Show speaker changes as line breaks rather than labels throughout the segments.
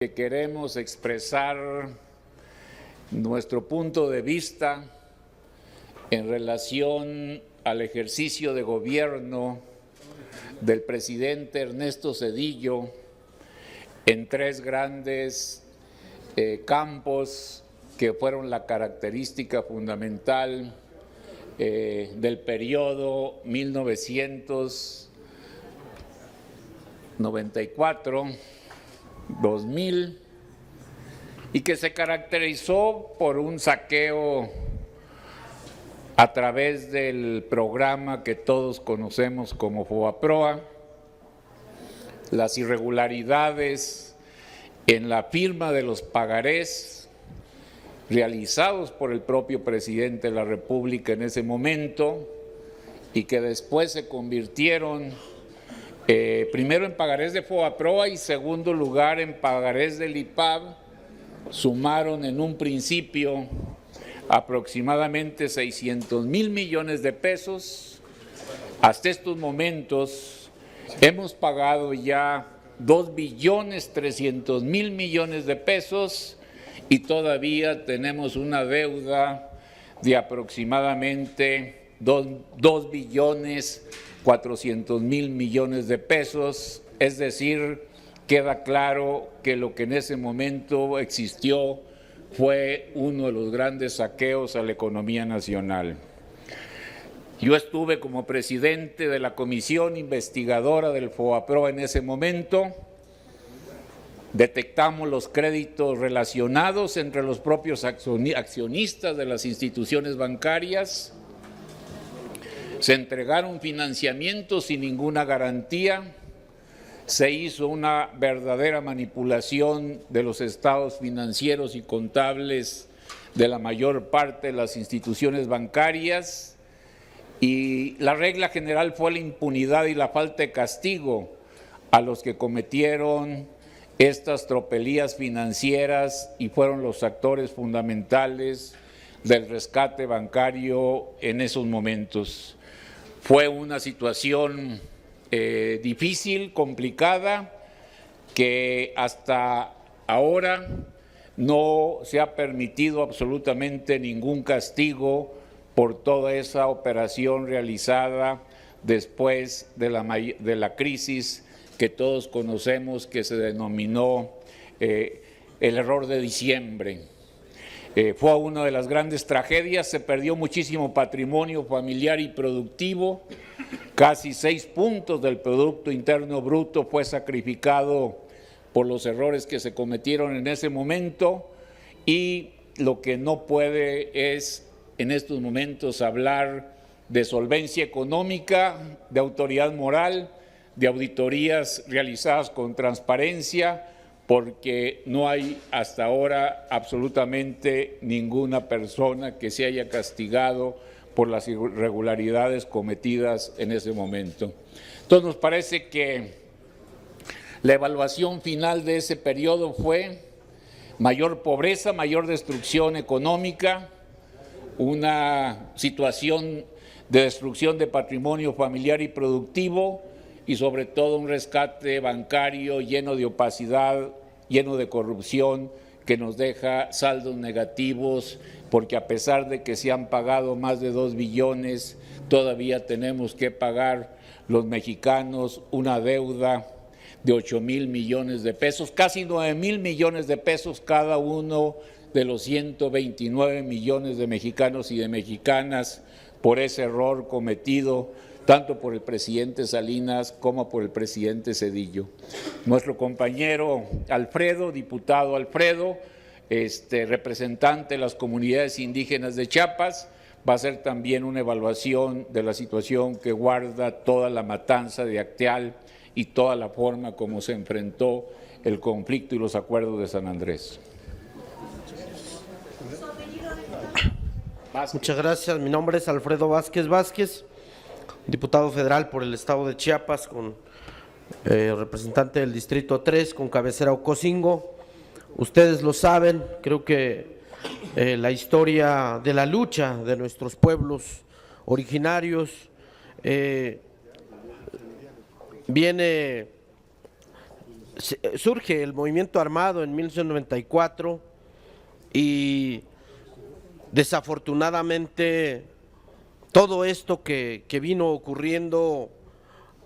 que queremos expresar nuestro punto de vista en relación al ejercicio de gobierno del presidente Ernesto Zedillo en tres grandes campos que fueron la característica fundamental del periodo 1994-2000 y que se caracterizó por un saqueo a través del programa que todos conocemos como FOBAPROA, las irregularidades en la firma de los pagarés realizados por el propio presidente de la República en ese momento y que después se convirtieron primero en pagarés de FOBAPROA y segundo lugar en pagarés del IPAB, sumaron en un principio aproximadamente 600,000 millones de pesos. Hasta estos momentos hemos pagado ya 2,3 billones de pesos y todavía tenemos una deuda de aproximadamente 2,4 billones de pesos, es decir, queda claro que lo que en ese momento existió fue uno de los grandes saqueos a la economía nacional. Yo estuve como presidente de la comisión investigadora del FOBAPROA en ese momento. Detectamos los créditos relacionados entre los propios accionistas de las instituciones bancarias. Se entregaron financiamientos sin ninguna garantía. Se hizo una verdadera manipulación de los estados financieros y contables de la mayor parte de las instituciones bancarias y la regla general fue la impunidad y la falta de castigo a los que cometieron estas tropelías financieras y fueron los actores fundamentales del rescate bancario en esos momentos. Fue una situación difícil, complicada, que hasta ahora no se ha permitido absolutamente ningún castigo por toda esa operación realizada después de la crisis que todos conocemos, que se denominó el error de diciembre. Fue una de las grandes tragedias, se perdió muchísimo patrimonio familiar y productivo, casi 6 puntos del Producto Interno Bruto fue sacrificado por los errores que se cometieron en ese momento y lo que no puede es en estos momentos hablar de solvencia económica, de autoridad moral, de auditorías realizadas con transparencia, porque no hay hasta ahora absolutamente ninguna persona que se haya castigado por las irregularidades cometidas en ese momento. Entonces nos parece que la evaluación final de ese periodo fue mayor pobreza, mayor destrucción económica, una situación de destrucción de patrimonio familiar y productivo y sobre todo un rescate bancario lleno de opacidad, lleno de corrupción, que nos deja saldos negativos, porque a pesar de que se han pagado más de 2 billones, todavía tenemos que pagar los mexicanos una deuda de 8,000 millones de pesos, casi 9,000 millones de pesos cada uno de los 129 millones de mexicanos y de mexicanas por ese error cometido tanto por el presidente Salinas como por el presidente Zedillo. Nuestro compañero Alfredo, diputado Alfredo, representante de las comunidades indígenas de Chiapas, va a hacer también una evaluación de la situación que guarda toda la matanza de Acteal y toda la forma como se enfrentó el conflicto y los acuerdos de San Andrés.
Muchas gracias. Mi nombre es Alfredo Vázquez Vázquez, diputado federal por el estado de Chiapas, con representante del Distrito 3, con cabecera Ocosingo. Ustedes lo saben, creo que la historia de la lucha de nuestros pueblos originarios viene surge el movimiento armado en 1994 y desafortunadamente todo esto que vino ocurriendo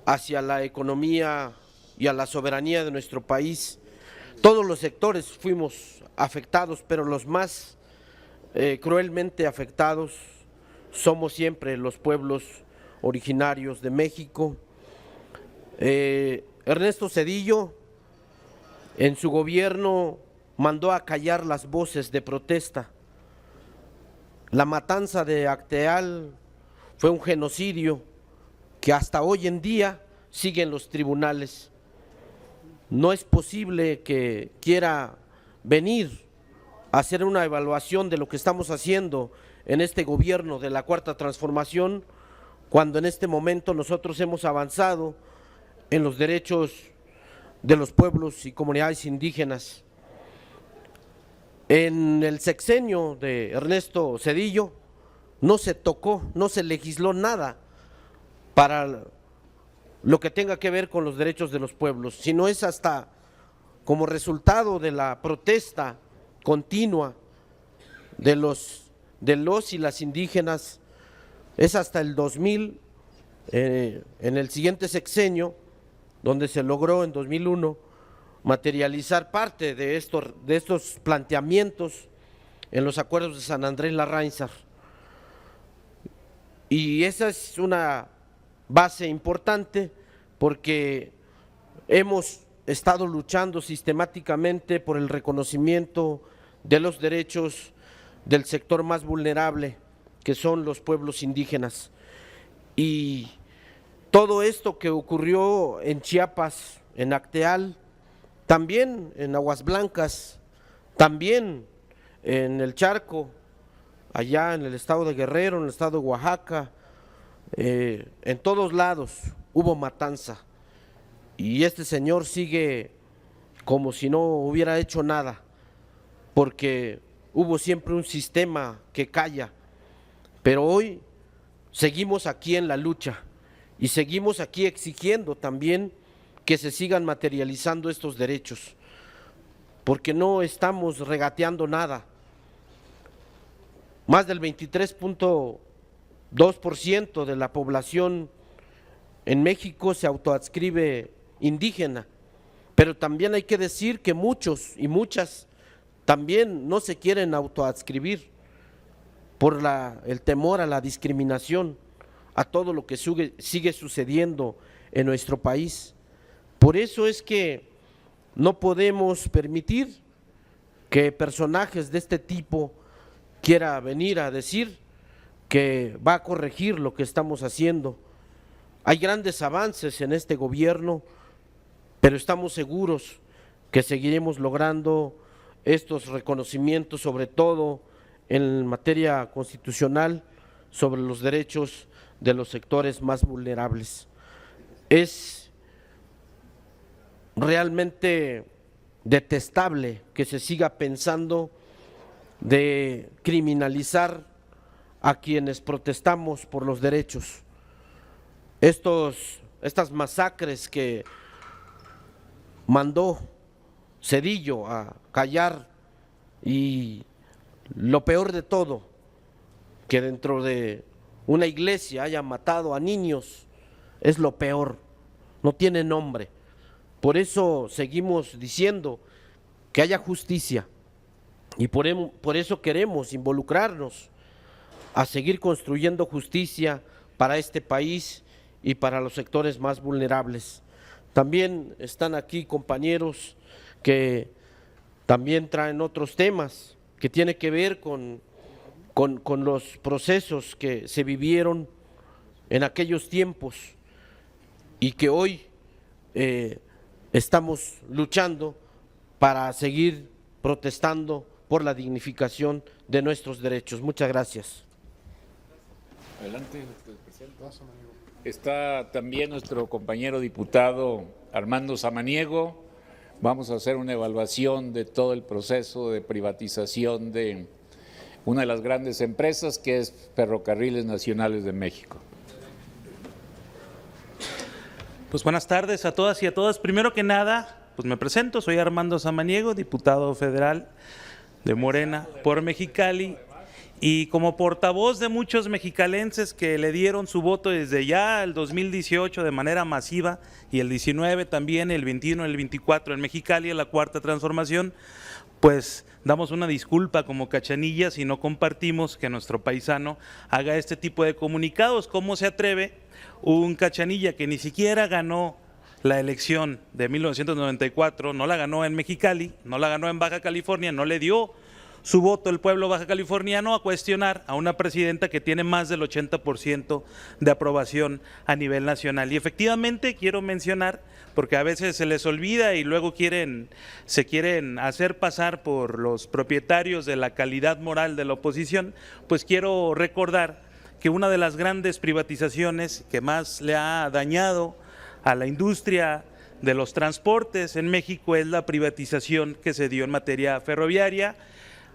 hacia la economía y a la soberanía de nuestro país, todos los sectores fuimos afectados, pero los más cruelmente afectados somos siempre los pueblos originarios de México. Ernesto Zedillo en su gobierno mandó a callar las voces de protesta. La matanza de Acteal fue un genocidio que hasta hoy en día sigue en los tribunales. No es posible que quiera venir a hacer una evaluación de lo que estamos haciendo en este gobierno de la Cuarta Transformación, cuando en este momento nosotros hemos avanzado en los derechos de los pueblos y comunidades indígenas. En el sexenio de Ernesto Zedillo no se tocó, no se legisló nada para lo que tenga que ver con los derechos de los pueblos, sino es hasta como resultado de la protesta continua de los y las indígenas, es hasta el 2000, en el siguiente sexenio, donde se logró en 2001 materializar parte de estos planteamientos en los acuerdos de San Andrés Larráinzar. Y esa es una base importante porque hemos estado luchando sistemáticamente por el reconocimiento de los derechos del sector más vulnerable, que son los pueblos indígenas. Y todo esto que ocurrió en Chiapas, en Acteal, también en Aguas Blancas, también en el Charco, allá en el estado de Guerrero, en el estado de Oaxaca, en todos lados hubo matanza. Y este señor sigue como si no hubiera hecho nada, porque hubo siempre un sistema que calla, pero hoy seguimos aquí en la lucha y seguimos aquí exigiendo también que se sigan materializando estos derechos, porque no estamos regateando nada. Más del 23.2% de la población en México se autoadscribe indígena, pero también hay que decir que muchos y muchas también no se quieren autoadscribir por el temor a la discriminación, a todo lo que sigue sucediendo en nuestro país. Por eso es que no podemos permitir que personajes de este tipo quiera venir a decir que va a corregir lo que estamos haciendo. Hay grandes avances en este gobierno, pero estamos seguros que seguiremos logrando estos reconocimientos, sobre todo en materia constitucional, sobre los derechos de los sectores más vulnerables. Es realmente detestable que se siga pensando de criminalizar a quienes protestamos por los derechos. Estas masacres que mandó Zedillo a callar, y lo peor de todo, que dentro de una iglesia haya matado a niños, es lo peor, no tiene nombre. Por eso seguimos diciendo que haya justicia y por eso queremos involucrarnos a seguir construyendo justicia para este país y para los sectores más vulnerables. También están aquí compañeros que también traen otros temas que tienen que ver con los procesos que se vivieron en aquellos tiempos y que hoy estamos luchando para seguir protestando por la dignificación de nuestros derechos. Muchas gracias.
Adelante. Está también nuestro compañero diputado Armando Samaniego. Vamos a hacer una evaluación de todo el proceso de privatización de una de las grandes empresas que es Ferrocarriles Nacionales de México.
Pues buenas tardes a todas y a todos. Primero que nada, pues me presento, soy Armando Samaniego, diputado federal de Morena por Mexicali, y como portavoz de muchos mexicalenses que le dieron su voto desde ya el 2018 de manera masiva, y el 19 también, el 21, el 24 en Mexicali, en la Cuarta Transformación, pues damos una disculpa como Cachanilla si no compartimos que nuestro paisano haga este tipo de comunicados. ¿Cómo se atreve un Cachanilla que ni siquiera ganó la elección de 1994, no la ganó en Mexicali, no la ganó en Baja California, no le dio su voto el pueblo baja californiano, a cuestionar a una presidenta que tiene más del 80% de aprobación a nivel nacional? Y efectivamente quiero mencionar, porque a veces se les olvida y luego se quieren hacer pasar por los propietarios de la calidad moral de la oposición, pues quiero recordar que una de las grandes privatizaciones que más le ha dañado a la industria de los transportes en México es la privatización que se dio en materia ferroviaria,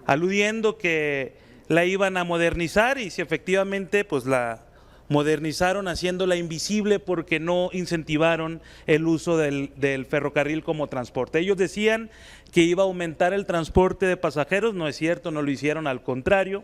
aludiendo que la iban a modernizar, y si efectivamente pues la modernizaron haciéndola invisible porque no incentivaron el uso del ferrocarril como transporte. Ellos decían que iba a aumentar el transporte de pasajeros, no es cierto, no lo hicieron, al contrario.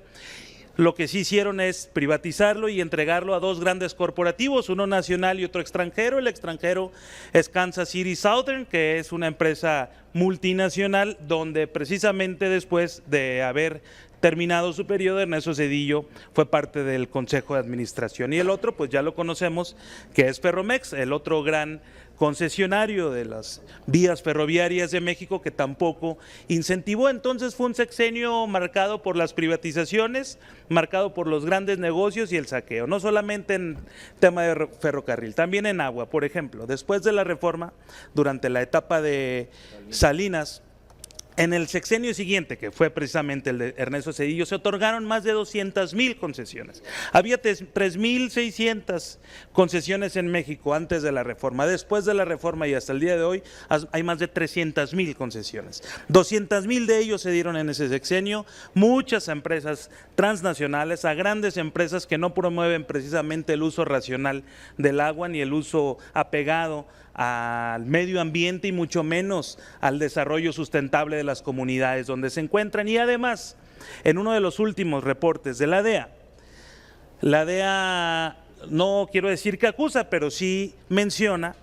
Lo que sí hicieron es privatizarlo y entregarlo a dos grandes corporativos, uno nacional y otro extranjero. El extranjero es Kansas City Southern, que es una empresa multinacional donde precisamente después de haber terminado su periodo, Ernesto Zedillo fue parte del Consejo de Administración. Y el otro, pues ya lo conocemos, que es Ferromex, el otro gran concesionario de las vías ferroviarias de México, que tampoco incentivó. Entonces fue un sexenio marcado por las privatizaciones, marcado por los grandes negocios y el saqueo, no solamente en tema de ferrocarril, también en agua. Por ejemplo, después de la reforma, durante la etapa de Salinas, en el sexenio siguiente, que fue precisamente el de Ernesto Zedillo, se otorgaron más de 200,000 concesiones. Había 3,600 concesiones en México antes de la reforma. Después de la reforma y hasta el día de hoy hay más de 300,000 concesiones. 200,000 de ellos se dieron en ese sexenio. Muchas empresas transnacionales, a grandes empresas que no promueven precisamente el uso racional del agua ni el uso apegado al medio ambiente y mucho menos al desarrollo sustentable de las comunidades donde se encuentran. Y además, en uno de los últimos reportes de la DEA no quiero decir que acusa, pero sí menciona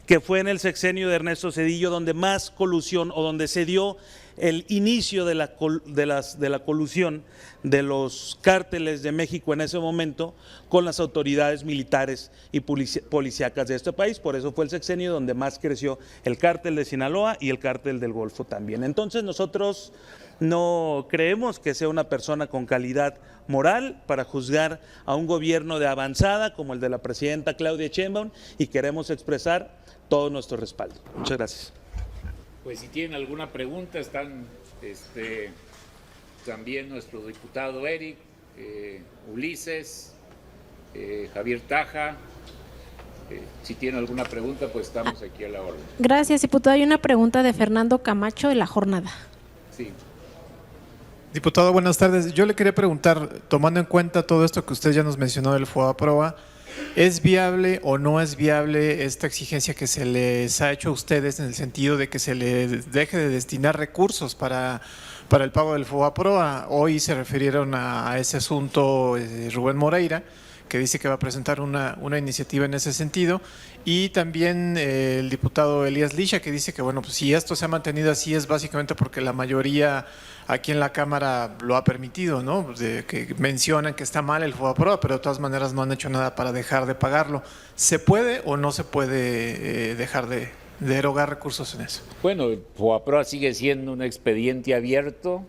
que fue en el sexenio de Ernesto Zedillo donde más colusión, o donde se dio el inicio de la colusión de los cárteles de México en ese momento con las autoridades militares y policíacas de este país. Por eso fue el sexenio donde más creció el cártel de Sinaloa y el cártel del Golfo también. Entonces nosotros no creemos que sea una persona con calidad moral para juzgar a un gobierno de avanzada como el de la presidenta Claudia Sheinbaum, y queremos expresar todo nuestro respaldo. Muchas gracias.
Pues si tienen alguna pregunta, están también nuestro diputado Eric, Ulises, Javier Taja. Si tienen alguna pregunta, pues estamos aquí a la orden.
Gracias, diputado. Hay una pregunta de Fernando Camacho de La Jornada.
Sí.
Diputado, buenas tardes. Yo le quería preguntar, tomando en cuenta todo esto que usted ya nos mencionó del FOBAPROA, ¿es viable o no es viable esta exigencia que se les ha hecho a ustedes en el sentido de que se les deje de destinar recursos para el pago del FOBAPROA? Hoy se refirieron a ese asunto Rubén Moreira, que dice que va a presentar una iniciativa en ese sentido, y también el diputado Elías Lisha, que dice que bueno, pues si esto se ha mantenido así es básicamente porque la mayoría aquí en la Cámara lo ha permitido, ¿no? Que mencionan que está mal el FOBAPROA, pero de todas maneras no han hecho nada para dejar de pagarlo. ¿Se puede o no se puede dejar de erogar recursos en eso?
Bueno, el FOBAPROA sigue siendo un expediente abierto,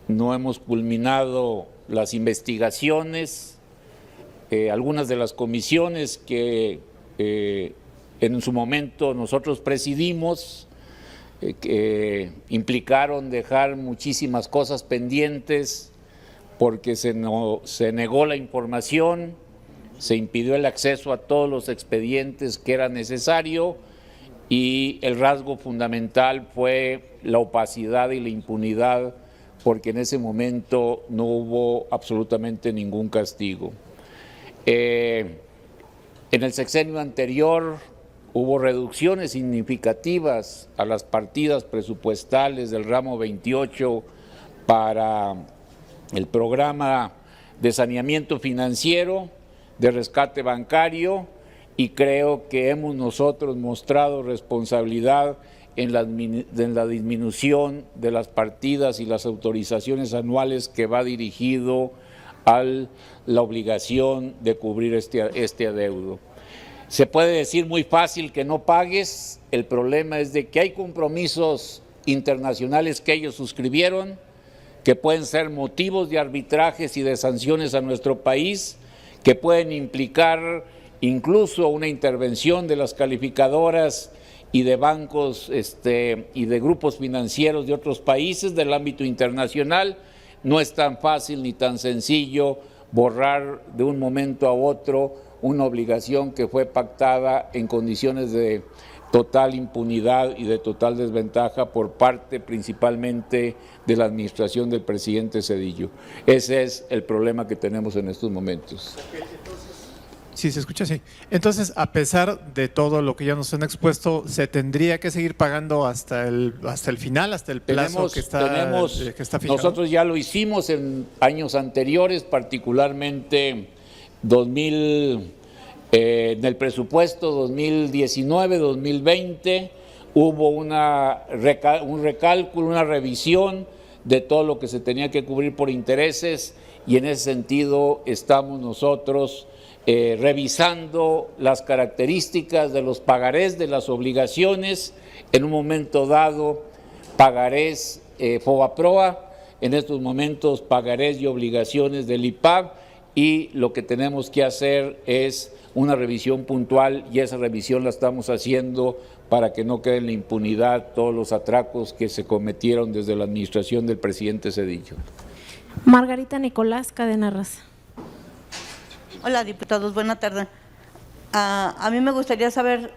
no hemos culminado las investigaciones. Algunas de las comisiones que en su momento nosotros presidimos que implicaron dejar muchísimas cosas pendientes porque se negó la información, se impidió el acceso a todos los expedientes que era necesario, y el rasgo fundamental fue la opacidad y la impunidad, porque en ese momento no hubo absolutamente ningún castigo. En el sexenio anterior hubo reducciones significativas a las partidas presupuestales del ramo 28 para el programa de saneamiento financiero, de rescate bancario, y creo que hemos nosotros mostrado responsabilidad en la disminución de las partidas y las autorizaciones anuales que va dirigido a la obligación de cubrir este adeudo. Se puede decir muy fácil que no pagues, el problema es de que hay compromisos internacionales que ellos suscribieron, que pueden ser motivos de arbitrajes y de sanciones a nuestro país, que pueden implicar incluso una intervención de las calificadoras y de bancos y de grupos financieros de otros países del ámbito internacional. No es tan fácil ni tan sencillo borrar de un momento a otro una obligación que fue pactada en condiciones de total impunidad y de total desventaja por parte principalmente de la administración del presidente Zedillo. Ese es el problema que tenemos en estos momentos.
Sí, se escucha así. Entonces, a pesar de todo lo que ya nos han expuesto, ¿se tendría que seguir pagando hasta el final, hasta el plazo que está fijado?
Nosotros ya lo hicimos en años anteriores, particularmente en el presupuesto 2019-2020, hubo un recálculo, una revisión de todo lo que se tenía que cubrir por intereses, y en ese sentido estamos nosotros revisando las características de los pagarés de las obligaciones, en un momento dado pagarés FOBAPROA, en estos momentos pagarés y obligaciones del IPAB, y lo que tenemos que hacer es una revisión puntual, y esa revisión la estamos haciendo para que no quede en la impunidad todos los atracos que se cometieron desde la administración del presidente Zedillo.
Margarita Nicolás, Cadena Raza.
Hola, diputados, buena tarde. A mí me gustaría saber,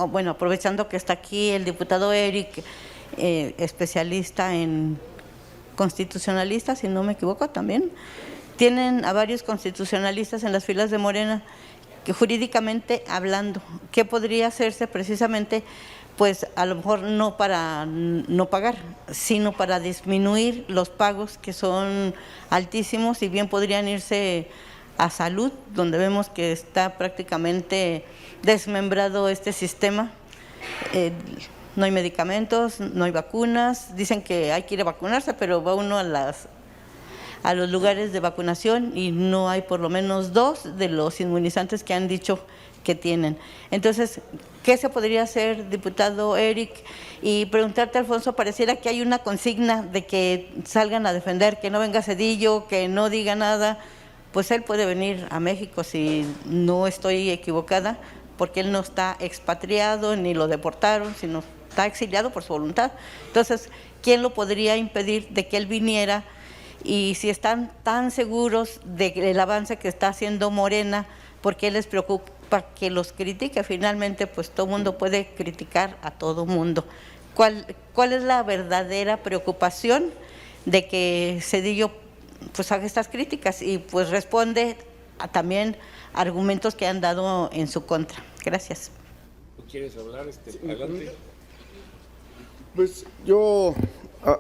bueno, aprovechando que está aquí el diputado Eric, especialista en constitucionalistas, si no me equivoco también, tienen a varios constitucionalistas en las filas de Morena, que jurídicamente hablando, ¿qué podría hacerse precisamente? Pues a lo mejor no para no pagar, sino para disminuir los pagos que son altísimos, y bien podrían irse a salud, donde vemos que está prácticamente desmembrado este sistema. No hay medicamentos, no hay vacunas, dicen que hay que ir a vacunarse, pero va uno a los lugares de vacunación y no hay por lo menos 2 de los inmunizantes que han dicho que tienen. Entonces, ¿qué se podría hacer, diputado Eric? Y preguntarte, Alfonso, pareciera que hay una consigna de que salgan a defender, que no venga Zedillo, que no diga nada. Pues él puede venir a México, si no estoy equivocada, porque él no está expatriado ni lo deportaron, sino está exiliado por su voluntad. Entonces, ¿quién lo podría impedir de que él viniera? Y si están tan seguros del avance que está haciendo Morena, ¿por qué les preocupa que los critique? Finalmente, pues todo mundo puede criticar a todo mundo. ¿Cuál es la verdadera preocupación de que Zedillo pues haga estas críticas y pues responde a también argumentos que han dado en su contra? Gracias.
¿Quieres hablar? Adelante.
Pues yo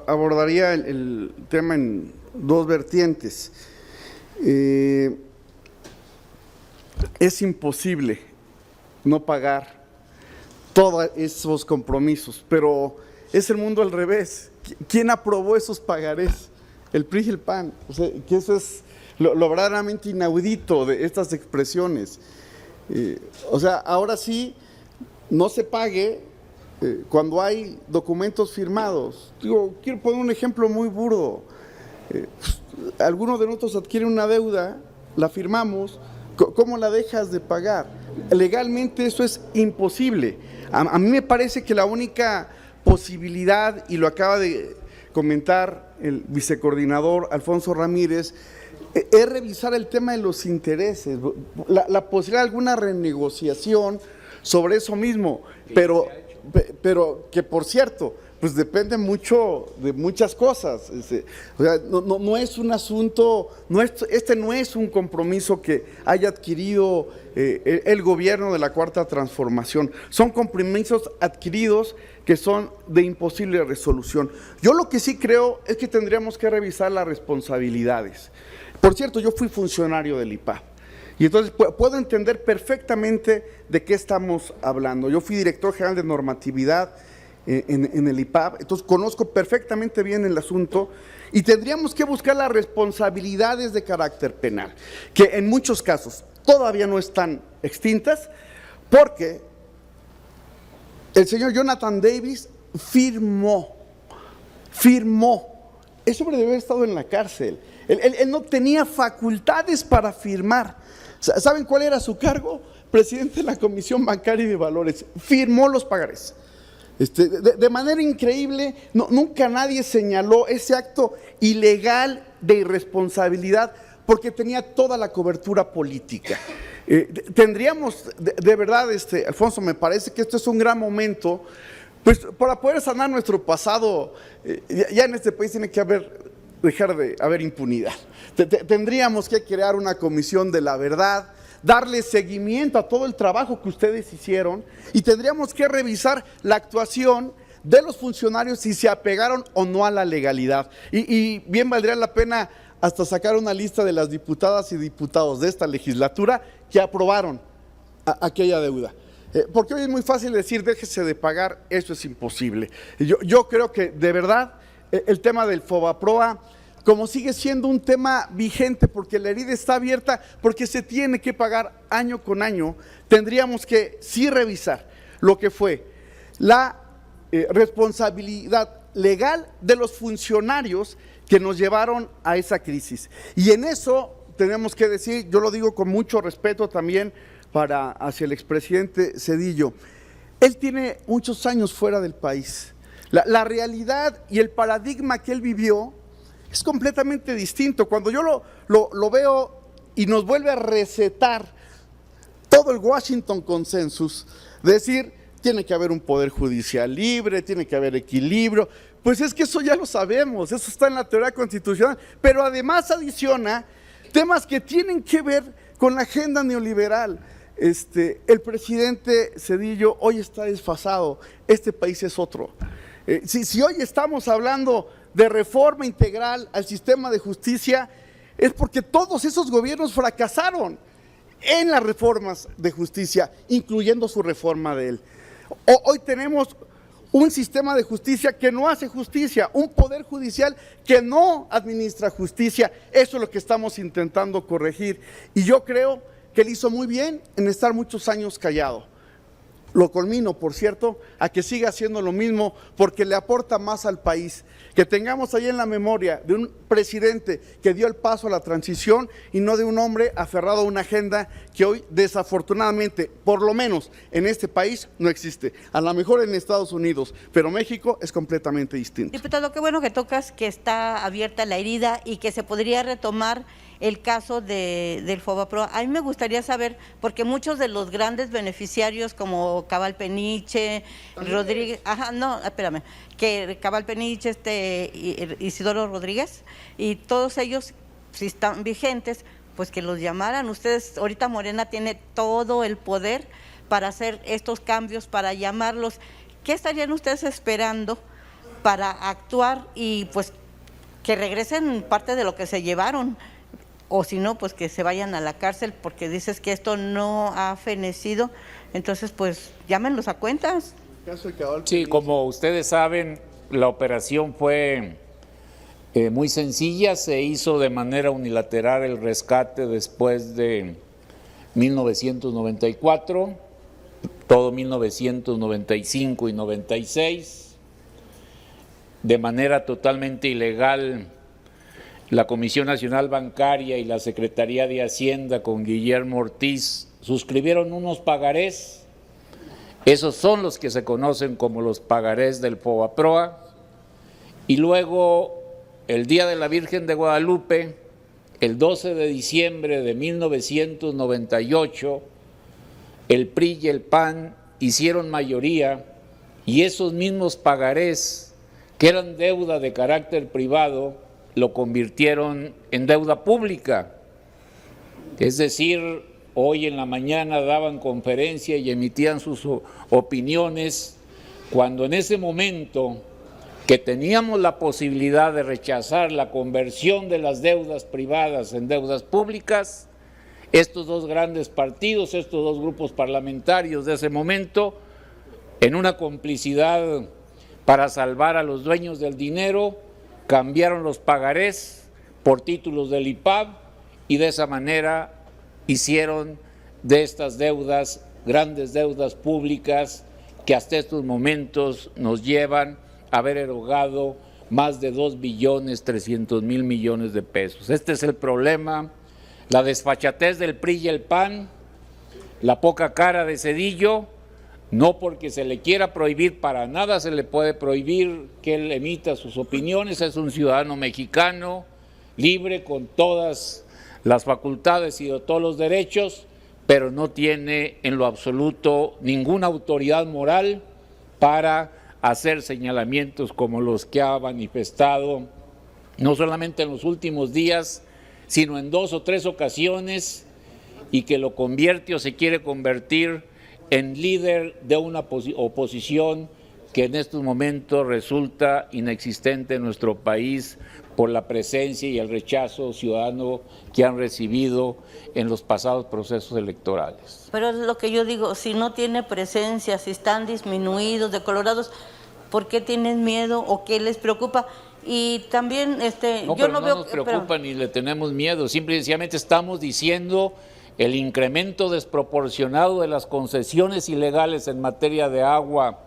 abordaría el tema en 2 vertientes. Es imposible no pagar todos esos compromisos, pero es el mundo al revés. ¿Quién aprobó esos pagarés? El PRI y el PAN. O sea, que eso es lo verdaderamente inaudito de estas expresiones. O sea, ahora sí, no se pague cuando hay documentos firmados. Digo, quiero poner un ejemplo muy burdo. Alguno de nosotros adquiere una deuda, la firmamos, ¿cómo la dejas de pagar? Legalmente eso es imposible. A mí me parece que la única posibilidad, y lo acaba de comentar el vicecoordinador Alfonso Ramírez, es revisar el tema de los intereses, la posibilidad de alguna renegociación sobre eso mismo, pero que por cierto, pues depende mucho de muchas cosas. O sea, no es un asunto, este no es un compromiso que haya adquirido el gobierno de la Cuarta Transformación. Son compromisos adquiridos que son de imposible resolución. Yo lo que sí creo es que tendríamos que revisar las responsabilidades. Por cierto, yo fui funcionario del IPAB. Y entonces puedo entender perfectamente de qué estamos hablando. Yo fui director general de normatividad en el IPAB, entonces conozco perfectamente bien el asunto y tendríamos que buscar las responsabilidades de carácter penal, que en muchos casos todavía no están extintas, porque el señor Jonathan Davis firmó. Ese hombre debe haber estado en la cárcel. Él no tenía facultades para firmar. ¿Saben cuál era su cargo? Presidente de la Comisión Bancaria y de Valores. Firmó los pagarés. De manera increíble, nunca nadie señaló ese acto ilegal de irresponsabilidad porque tenía toda la cobertura política. Tendríamos, de verdad, Alfonso, me parece que esto es un gran momento, pues para poder sanar nuestro pasado. Ya en este país tiene que dejar de haber impunidad. Tendríamos que crear una comisión de la verdad, darle seguimiento a todo el trabajo que ustedes hicieron y tendríamos que revisar la actuación de los funcionarios si se apegaron o no a la legalidad. Y bien valdría la pena hasta sacar una lista de las diputadas y diputados de esta legislatura que aprobaron aquella deuda. Porque hoy es muy fácil decir déjese de pagar, eso es imposible. Yo creo que de verdad el tema del FOBAPROA, como sigue siendo un tema vigente porque la herida está abierta, porque se tiene que pagar año con año, tendríamos que sí revisar lo que fue la responsabilidad legal de los funcionarios que nos llevaron a esa crisis. Y en eso tenemos que decir, yo lo digo con mucho respeto también hacia el expresidente Zedillo, él tiene muchos años fuera del país. La realidad y el paradigma que él vivió es completamente distinto. Cuando yo lo veo y nos vuelve a recetar todo el Washington Consensus, decir, tiene que haber un poder judicial libre, tiene que haber equilibrio, pues es que eso ya lo sabemos, eso está en la teoría constitucional, pero además adiciona temas que tienen que ver con la agenda neoliberal. El presidente Zedillo hoy está desfasado, este país es otro. Si hoy estamos hablando de reforma integral al sistema de justicia, es porque todos esos gobiernos fracasaron en las reformas de justicia, incluyendo su reforma de él. Hoy tenemos un sistema de justicia que no hace justicia, un poder judicial que no administra justicia. Eso es lo que estamos intentando corregir. Y yo creo que él hizo muy bien en estar muchos años callado. Lo culmino, por cierto, a que siga haciendo lo mismo porque le aporta más al país. Que tengamos ahí en la memoria de un presidente que dio el paso a la transición y no de un hombre aferrado a una agenda que hoy desafortunadamente, por lo menos en este país, no existe. A lo mejor en Estados Unidos, pero México es completamente distinto.
Diputado, qué bueno que tocas que está abierta la herida y que se podría retomar el caso del FOBAPROA. A mí me gustaría saber, porque muchos de los grandes beneficiarios como Cabal Peniche, Rodríguez, que Cabal Peniche, Isidoro Rodríguez, y todos ellos, si están vigentes, pues que los llamaran. Ustedes, ahorita Morena tiene todo el poder para hacer estos cambios, para llamarlos. ¿Qué estarían ustedes esperando para actuar y pues que regresen parte de lo que se llevaron? O si no, pues que se vayan a la cárcel porque dices que esto no ha fenecido, entonces pues llámenlos a cuentas.
Sí, como ustedes saben, la operación fue muy sencilla, se hizo de manera unilateral el rescate después de 1994, todo 1995 y 96, de manera totalmente ilegal. La Comisión Nacional Bancaria y la Secretaría de Hacienda con Guillermo Ortiz suscribieron unos pagarés, esos son los que se conocen como los pagarés del FOBAPROA, y luego el Día de la Virgen de Guadalupe, el 12 de diciembre de 1998, el PRI y el PAN hicieron mayoría y esos mismos pagarés que eran deuda de carácter privado, lo convirtieron en deuda pública. Es decir, hoy en la mañana daban conferencia y emitían sus opiniones, cuando en ese momento que teníamos la posibilidad de rechazar la conversión de las deudas privadas en deudas públicas, estos dos grandes partidos, estos dos grupos parlamentarios de ese momento, en una complicidad para salvar a los dueños del dinero, cambiaron los pagarés por títulos del IPAB y de esa manera hicieron de estas deudas grandes deudas públicas que hasta estos momentos nos llevan a haber erogado más de 2.300.000.000.000 de pesos. Este es el problema, la desfachatez del PRI y el PAN, la poca cara de Zedillo. No porque se le quiera prohibir, para nada se le puede prohibir que él emita sus opiniones, es un ciudadano mexicano, libre con todas las facultades y todos los derechos, pero no tiene en lo absoluto ninguna autoridad moral para hacer señalamientos como los que ha manifestado, no solamente en los últimos días, sino en 2 o 3 ocasiones, y que lo convierte o se quiere convertir en líder de una oposición que en estos momentos resulta inexistente en nuestro país por la presencia y el rechazo ciudadano que han recibido en los pasados procesos electorales.
Pero es lo que yo digo, si no tiene presencia, si están disminuidos, decolorados, ¿por qué tienen miedo o qué les preocupa? Y también yo no veo,
nos preocupa ni le tenemos miedo, simple y sencillamente estamos diciendo el incremento desproporcionado de las concesiones ilegales en materia de agua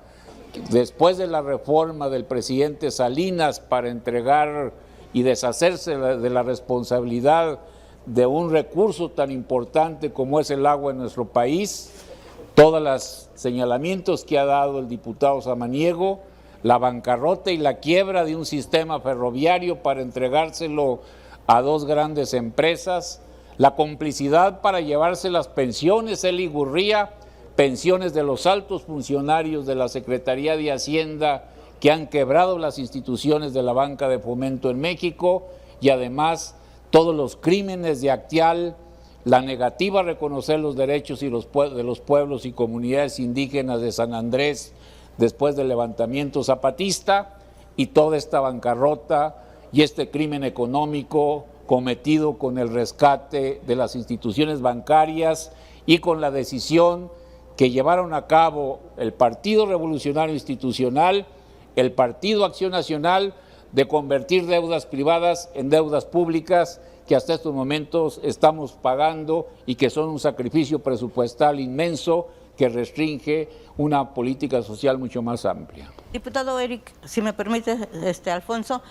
después de la reforma del presidente Salinas para entregar y deshacerse de la responsabilidad de un recurso tan importante como es el agua en nuestro país, todos los señalamientos que ha dado el diputado Samaniego, la bancarrota y la quiebra de un sistema ferroviario para entregárselo a 2 grandes empresas, la complicidad para llevarse las pensiones, Eli Gurría, pensiones de los altos funcionarios de la Secretaría de Hacienda que han quebrado las instituciones de la banca de fomento en México, y además todos los crímenes de Actial, la negativa a reconocer los derechos de los pueblos y comunidades indígenas de San Andrés después del levantamiento zapatista, y toda esta bancarrota y este crimen económico cometido con el rescate de las instituciones bancarias y con la decisión que llevaron a cabo el Partido Revolucionario Institucional, el Partido Acción Nacional, de convertir deudas privadas en deudas públicas que hasta estos momentos estamos pagando y que son un sacrificio presupuestal inmenso que restringe una política social mucho más amplia.
Diputado Eric, si me permite, Alfonso,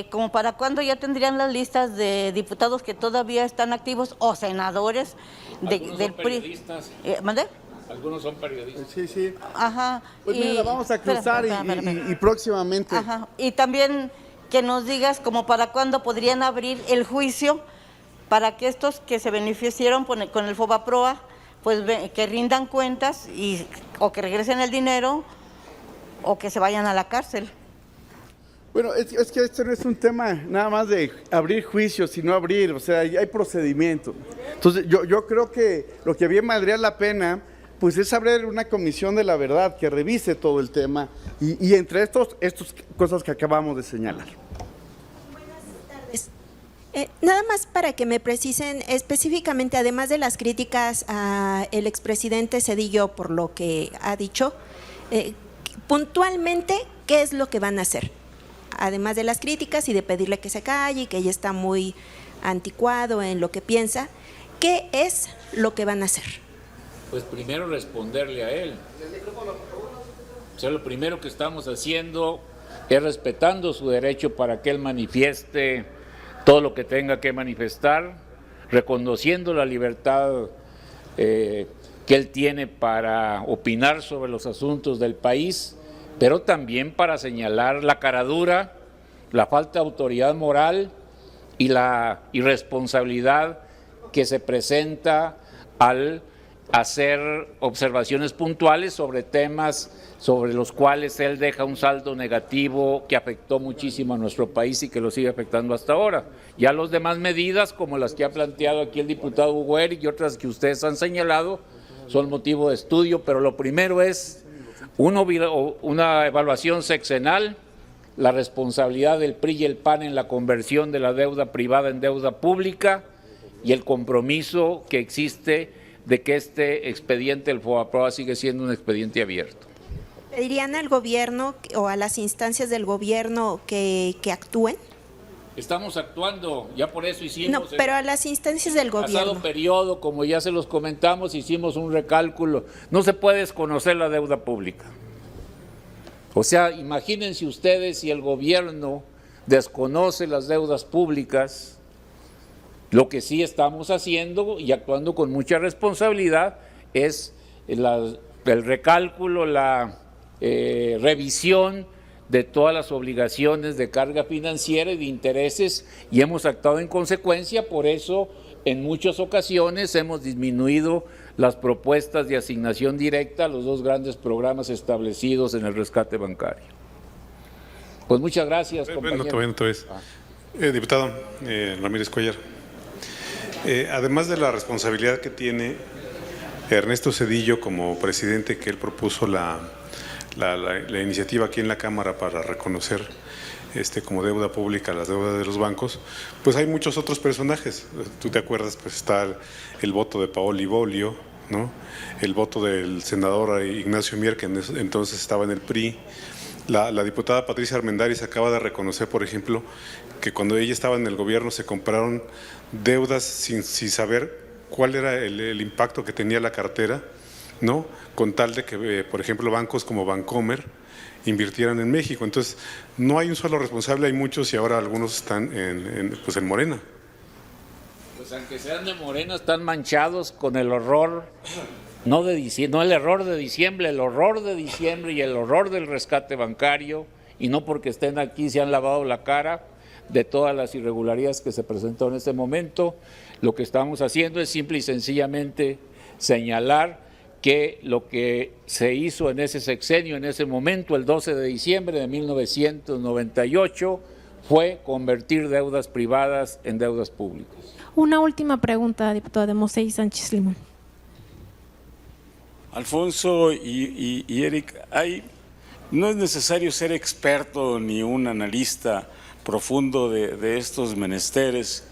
¿como para cuándo ya tendrían las listas de diputados que todavía están activos o senadores del PRI? ¿Mandé?
Algunos son periodistas.
Sí.
Ajá.
Pues mira, la vamos a cruzar y próximamente.
Ajá. Y también que nos digas como para cuándo podrían abrir el juicio para que estos que se beneficiaron con el FOBAPROA, pues que rindan cuentas o que regresen el dinero o que se vayan a la cárcel.
Bueno, es que esto no es un tema nada más de abrir juicios, sino abrir, o sea, hay procedimientos. Entonces, yo creo que lo que bien valdría la pena, pues es abrir una comisión de la verdad que revise todo el tema y entre estas cosas que acabamos de señalar.
Nada más para que me precisen específicamente, además de las críticas al expresidente Zedillo por lo que ha dicho, puntualmente, ¿qué es lo que van a hacer? Además de las críticas y de pedirle que se calle y que ella está muy anticuado en lo que piensa, ¿qué es lo que van a hacer?
Pues primero responderle a él. O sea, lo primero que estamos haciendo es respetando su derecho para que él manifieste todo lo que tenga que manifestar, reconociendo la libertad que él tiene para opinar sobre los asuntos del país, pero también para señalar la caradura, la falta de autoridad moral y la irresponsabilidad que se presenta al hacer observaciones puntuales sobre temas sobre los cuales él deja un saldo negativo que afectó muchísimo a nuestro país y que lo sigue afectando hasta ahora. Ya las demás medidas, como las que ha planteado aquí el diputado Hugo Eric y otras que ustedes han señalado, son motivo de estudio, pero lo primero es una evaluación sexenal, la responsabilidad del PRI y el PAN en la conversión de la deuda privada en deuda pública y el compromiso que existe de que este expediente, el FOBAPROA, sigue siendo un expediente abierto.
¿Pedirían al gobierno o a las instancias del gobierno que actúen?
Estamos actuando, ya por eso hicimos…
No, pero a las instancias del
pasado
gobierno.
periodo, como ya se los comentamos, hicimos un recálculo. No se puede desconocer la deuda pública. O sea, imagínense ustedes si el gobierno desconoce las deudas públicas. Lo que sí estamos haciendo y actuando con mucha responsabilidad es el recálculo, la revisión de todas las obligaciones de carga financiera y de intereses, y hemos actuado en consecuencia. Por eso en muchas ocasiones hemos disminuido las propuestas de asignación directa a los dos grandes programas establecidos en el rescate bancario. Pues muchas gracias, compañero.
Diputado Ramírez Cuellar, además de la responsabilidad que tiene Ernesto Zedillo como presidente, que él propuso la iniciativa aquí en la Cámara para reconocer como deuda pública las deudas de los bancos, pues hay muchos otros personajes. Tú te acuerdas, pues está el voto de Paoli Bolio, ¿no? El voto del senador Ignacio Mier, que entonces estaba en el PRI. La diputada Patricia Armendáriz acaba de reconocer, por ejemplo, que cuando ella estaba en el gobierno se compraron deudas sin saber cuál era el impacto que tenía la cartera, ¿no? Con tal de que, por ejemplo, bancos como Bancomer invirtieran en México. Entonces, no hay un solo responsable, hay muchos, y ahora algunos están en Morena.
Pues aunque sean de Morena, están manchados con el horror, no el error de diciembre, el horror de diciembre y el horror del rescate bancario, y no porque estén aquí se han lavado la cara de todas las irregularidades que se presentaron en este momento. Lo que estamos haciendo es simple y sencillamente señalar que lo que se hizo en ese sexenio, en ese momento, el 12 de diciembre de 1998, fue convertir deudas privadas en deudas públicas.
Una última pregunta, diputado Demosthey Sánchez Limón.
Alfonso y Eric, no es necesario ser experto ni un analista profundo de estos menesteres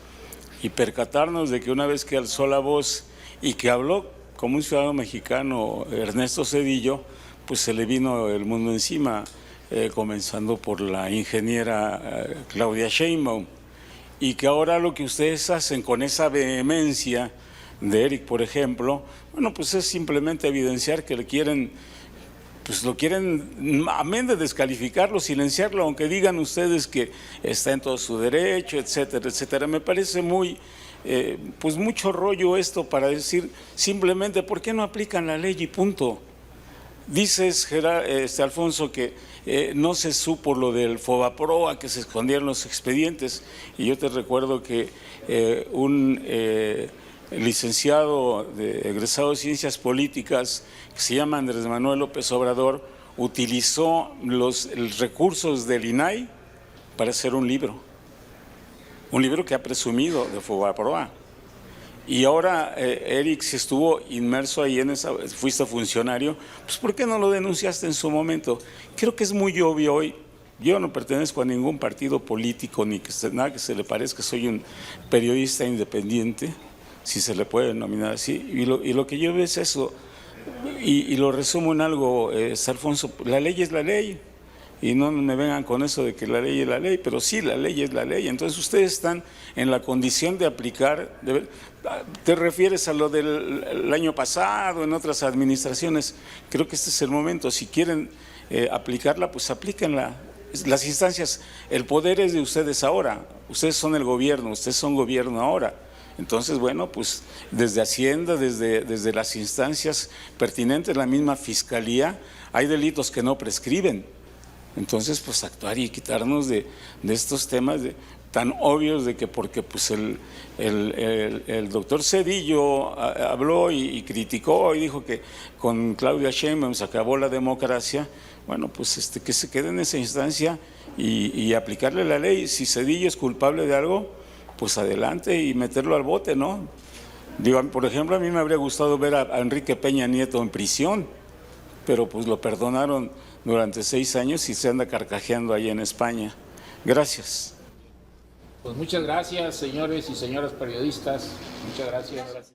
y percatarnos de que una vez que alzó la voz y que habló como un ciudadano mexicano, Ernesto Zedillo, pues se le vino el mundo encima, comenzando por la ingeniera Claudia Sheinbaum, y que ahora lo que ustedes hacen con esa vehemencia de Eric, por ejemplo, bueno, pues es simplemente evidenciar que lo quieren, amén de descalificarlo, silenciarlo, aunque digan ustedes que está en todo su derecho, etcétera, etcétera. Me parece pues mucho rollo esto para decir simplemente ¿por qué no aplican la ley y punto? Dices, Alfonso, que no se supo lo del FOBAPROA, que se escondieron los expedientes, y yo te recuerdo que un licenciado egresado de Ciencias Políticas que se llama Andrés Manuel López Obrador utilizó los recursos del INAI para hacer un libro que ha presumido de FOBAPROA. Y ahora, Eric, si estuvo inmerso ahí en esa, fuiste funcionario, pues ¿por qué no lo denunciaste en su momento? Creo que es muy obvio hoy. Yo no pertenezco a ningún partido político, ni nada que se le parezca, soy un periodista independiente, si se le puede denominar así, y lo que yo veo es eso, y lo resumo en algo, Alfonso, la ley es la ley. Y no me vengan con eso de que la ley es la ley, pero sí, la ley es la ley. Entonces ustedes están en la condición de aplicar, te refieres a lo del año pasado, en otras administraciones, creo que este es el momento. Si quieren aplicarla, pues aplíquenla. Las instancias, el poder es de ustedes ahora, ustedes son el gobierno, ustedes son gobierno ahora. Entonces, bueno, pues desde Hacienda, desde las instancias pertinentes, la misma Fiscalía, hay delitos que no prescriben. Entonces, pues actuar y quitarnos de estos temas. tan obvios de que porque pues el doctor Zedillo habló y criticó y dijo que con Claudia Sheinbaum se acabó la democracia. Bueno, pues que se quede en esa instancia y aplicarle la ley. Si Zedillo es culpable de algo, pues adelante y meterlo al bote, ¿no? Digo, por ejemplo, a mí me habría gustado ver a Enrique Peña Nieto en prisión, pero pues lo perdonaron durante 6 años y se anda carcajeando ahí en España. Gracias.
Pues muchas gracias, señores y señoras periodistas. Muchas gracias.